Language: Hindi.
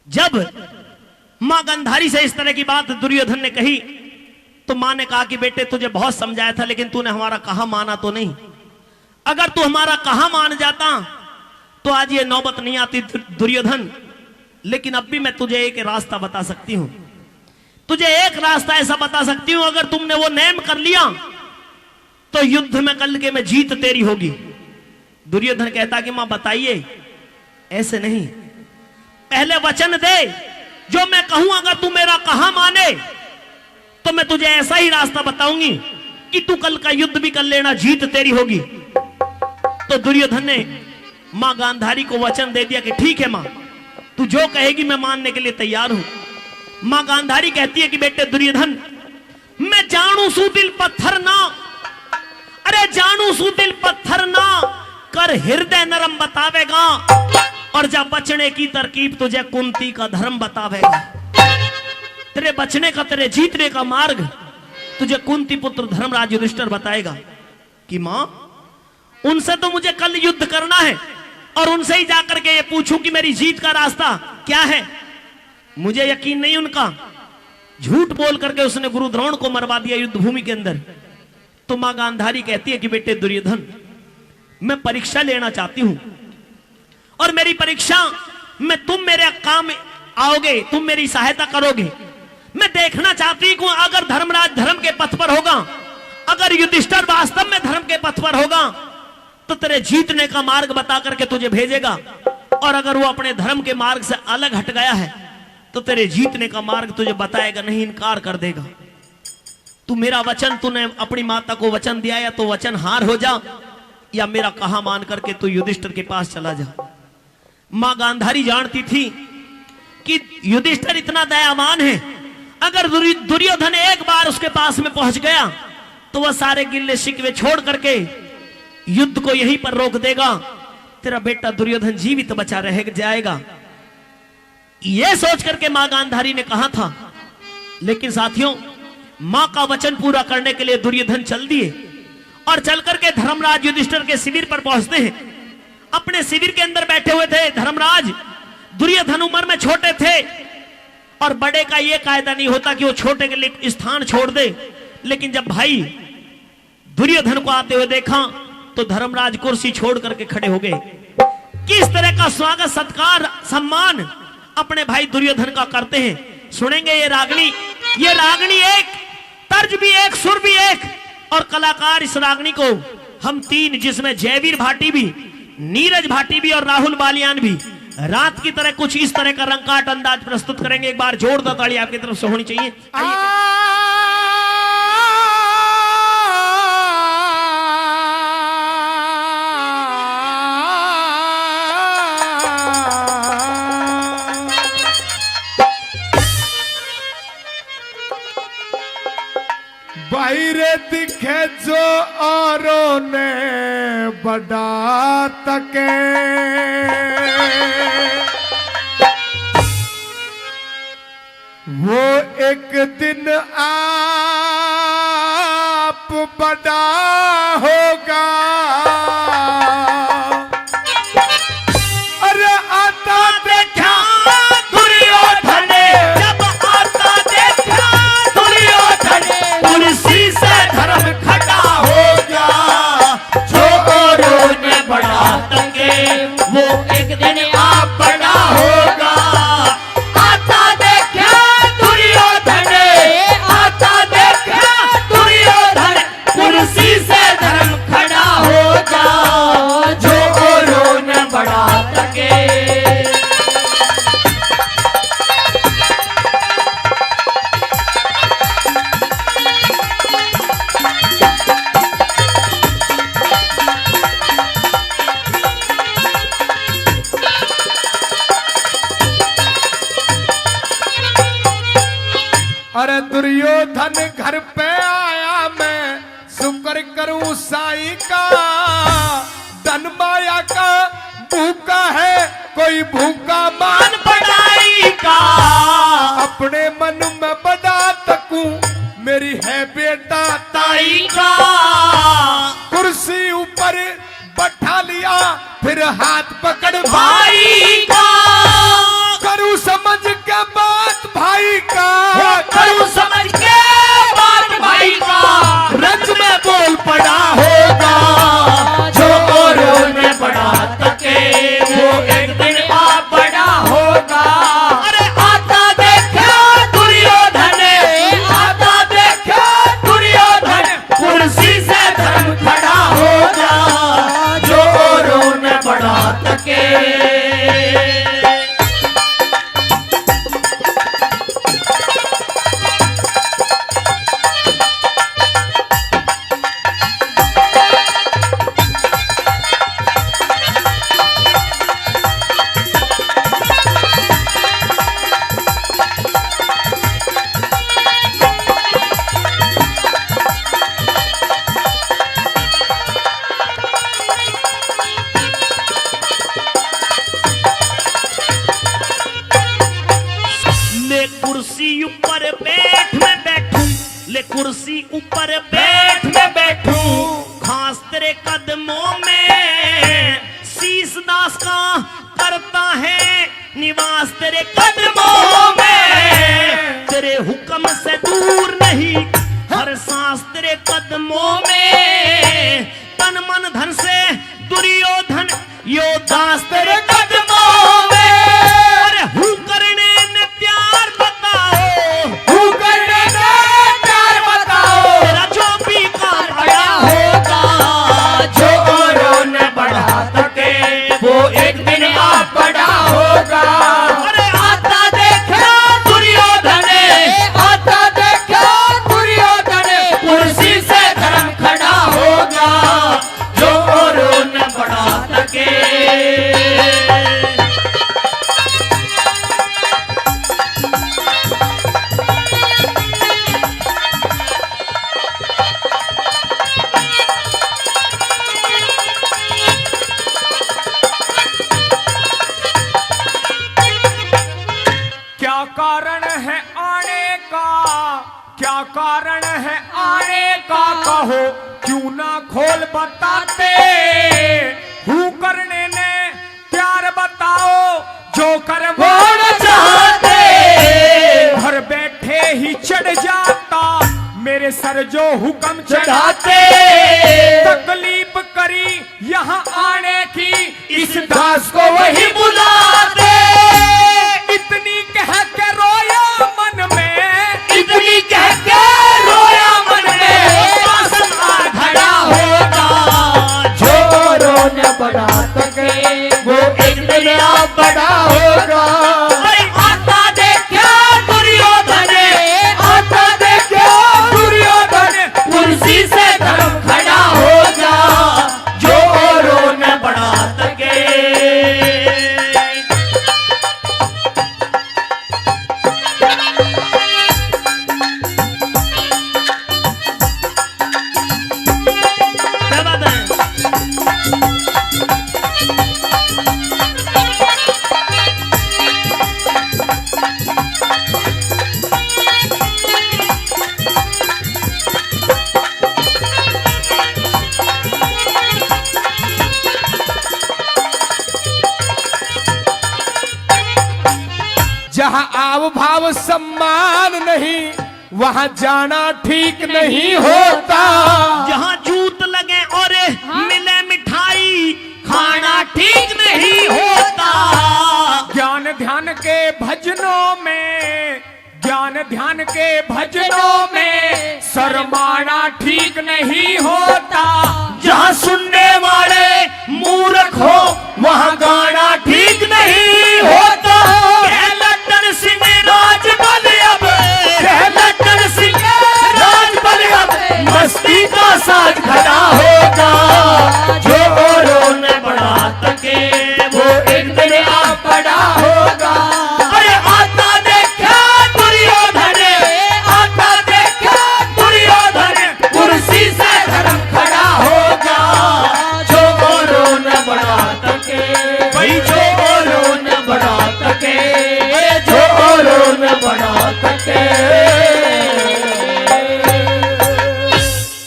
जब मां गांधारी से इस तरह की बात दुर्योधन ने कही तो मां ने कहा कि बेटे तुझे बहुत समझाया था लेकिन तूने हमारा कहा माना तो नहीं। अगर तू हमारा कहा मान जाता तो आज ये नौबत नहीं आती दुर्योधन। लेकिन अब भी मैं तुझे एक रास्ता बता सकती हूं, तुझे एक रास्ता ऐसा बता सकती हूं, अगर तुमने वो नेम कर लिया तो युद्ध में कल के में जीत तेरी होगी। दुर्योधन कहता कि मां बताइए। ऐसे नहीं, पहले वचन दे, जो मैं कहूं अगर तू मेरा कहा माने तो मैं तुझे ऐसा ही रास्ता बताऊंगी कि तू कल का युद्ध भी कर लेना, जीत तेरी होगी। तो दुर्योधन ने मां गांधारी को वचन दे दिया कि ठीक है मां, तू जो कहेगी मैं मानने के लिए तैयार हूं। मां गांधारी कहती है कि बेटे दुर्योधन, मैं जानू सू दिल पत्थर ना, अरे जानू सू दिल पत्थर ना, कर हृदय नरम बतावेगा, और जब बचने की तरकीब तुझे कुंती का धर्म बतावेगा। तेरे बचने का, तेरे जीतने का मार्ग तुझे कुंती पुत्र धर्मराज युधिष्ठिर बताएगा कि मां उनसे तो मुझे कल युद्ध करना है और उनसे ही जाकर के ये पूछूं कि मेरी जीत का रास्ता क्या है। मुझे यकीन नहीं उनका, झूठ बोल करके उसने गुरु द्रोण को मरवा दिया युद्ध भूमि के अंदर। तो मां गांधारी कहती है कि बेटे दुर्योधन, मैं परीक्षा लेना चाहती हूं और मेरी परीक्षा में तुम मेरे काम आओगे, तुम मेरी सहायता करोगे। मैं देखना चाहती हूं अगर धर्मराज धर्म के पथ पर होगा, अगर युधिष्ठिर वास्तव में धर्म के पथ पर होगा तो तेरे जीतने का मार्ग बता करके तुझे भेजेगा, और अगर वो अपने धर्म के मार्ग से अलग हट गया है तो तेरे जीतने का मार्ग तुझे बताएगा नहीं, इनकार कर देगा। तू मेरा वचन, तूने अपनी माता को वचन दिया, या तो वचन हार हो जा या मेरा कहा मान करके तू युधिष्ठिर के पास चला जा। मां गांधारी जानती थी कि युधिष्ठिर इतना दयावान है, अगर दुर्योधन एक बार उसके पास में पहुंच गया तो वह सारे गिल्ले शिकवे छोड़ करके युद्ध को यहीं पर रोक देगा, तेरा बेटा दुर्योधन जीवित बचा रह जाएगा। यह सोच करके मां गांधारी ने कहा था। लेकिन साथियों, मां का वचन पूरा करने के लिए दुर्योधन चल दिए और चल करके धर्मराज युधिष्ठिर के शिविर पर पहुंचते हैं। अपने शिविर के अंदर बैठे हुए थे धर्मराज। दुर्योधन उम्र में छोटे थे और बड़े का यह कायदा नहीं होता कि वो छोटे के लिए स्थान छोड़ दे। लेकिन जब भाई दुर्योधन को आते हुए देखा तो धर्मराज कुर्सी छोड़ करके खड़े हो गए। किस तरह का स्वागत, सत्कार, सम्मान अपने भाई दुर्योधन का करते हैं, सुनेंगे। ये रागनी एक, तर्ज भी एक, सुर भी एक, और कलाकार इस रागनी को हम तीन, जिसमें जयवीर भाटी भी, नीरज भाटी भी और राहुल बालियान भी, रात की तरह कुछ इस तरह का रंगकाट अंदाज प्रस्तुत करेंगे। एक बार जोरदार ताली आपकी तरफ से होनी चाहिए। बाहरे दिखे जो औरों ने बढ़ा तके, वो एक दिन आप बड़ा होगा। अरे आता देखा दुर्योधन, जब आता देखा दुर्योधन, कुर्सी से धर्म खड़ा होगा। जो औरों ने बढ़ा तके, वो एक दिन आप बड़ा होगा। आता देखा दुर्योधन, आता देखा दुर्योधन, कुर्सी से धर्म खड़ा होगा। जो औरों ने बढ़ा तके। अरे दुर्योधन घर पे आया, मैं शुक्र करूं साईं का। धन माया का भूखा है, कोई भूखा मान बढ़ाई का। अपने मन में बड़ा तकूं, मेरी है बेटा ताई का। कुर्सी ऊपर बैठा लिया, फिर हाथ पकड़ भाई का। करूं समझ कुर्सी ऊपर बैठ मैं बैठूं, ले कुर्सी ऊपर बैठ मैं बैठूं, घास तेरे कदमों में शीश दास का करता है निवास तेरे कदमों में, तेरे हुक्म से दूर नहीं हर सांस तेरे कदमों में, तन मन धन से दुर्योधन योदास तेरे कदमों में, अरे हूँ करने ने प्यार बताओ, हूँ करने ने प्यार बताओ, तेरा जो भी काम बड़ा होगा, जो औरों ने बढ़ा सके वो एक दिन आप बड़ा होगा। अरे आता देखा दुर्योधन, आता देखा दुर्योधन, कुर्सी से धर्म खड़ा होगा, जो औरों ने बढ़ा सके। क्या कारण है आने का, क्या कारण है आने का, कहो क्यों ना खोल बताते, हूँ करने ने प्यार बताओ, जो करवाना चाहते, घर बैठे ही चढ़ जाता मेरे सर जो हुक्म चढ़ाते, तकलीफ करी यहाँ आने की इस दास को वही बुलाते, इतनी कह के रोया मन में, इतनी कह के रोया मन में, शासन आ खड़ा होगा, जो औरों ने बढ़ा सके वो एक दिन आप बड़ा होगा। आता देखा दुर्योधन, आता देखा दुर्योधन, कुर्सी से धर्म खड़ा होगा, जो औरों ने बढ़ा सके। क्या बात है? जहाँ आव भाव सम्मान नहीं वहाँ जाना ठीक नहीं होता, जहाँ जूत लगे और मिले मिठाई खाना ठीक नहीं होता, ज्ञान ध्यान के भजनों में, ज्ञान ध्यान के भजनों में शर्माना ठीक नहीं होता, जहाँ सुनने वाले मूर्ख हो वहाँ गाना